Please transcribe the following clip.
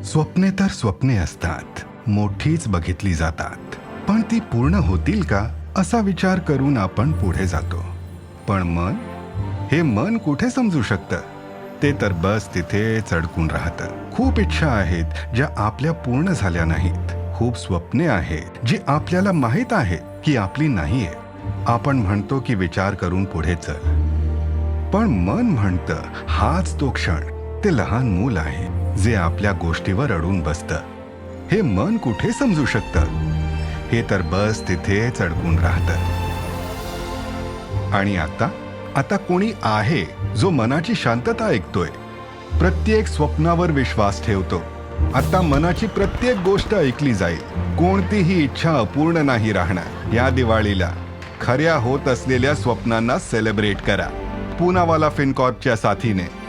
स्वप्ने तर स्वप्ने असतात, मोठीच बघितली जातात, पण ती पूर्ण होतील का असा विचार करून आपण पुढे जातो. पण मन, हे मन कुठे समजू शकतं? ते तर बस तिथे अडकून राहतं. खूप इच्छा आहेत ज्या आपल्या पूर्ण झाल्या नाहीत. खूप स्वप्ने आहेत जी आपल्याला माहीत आहे की आपली नाहीये. आपण म्हणतो की विचार करून पुढे चल, पण मन म्हणतं हाच तो क्षण. ते लहान मूल आहे जे आपल्या गोष्टीवर अडून बसतं. हे मन कुठे समजू शकतं? हे तर बस तिथेच अडकून राहतं. आणि आता कोणी आहे जो मनाची शांतता ऐकतोय, प्रत्येक स्वप्नावर विश्वास ठेवतो. आता मनाची प्रत्येक गोष्ट ऐकली जाईल. कोणतीही इच्छा अपूर्ण नाही राहणार. या दिवाळीला खऱ्या होत असलेल्या स्वप्नांना सेलिब्रेट करा. पूनावाला फिनकॉर्पच्या साथीने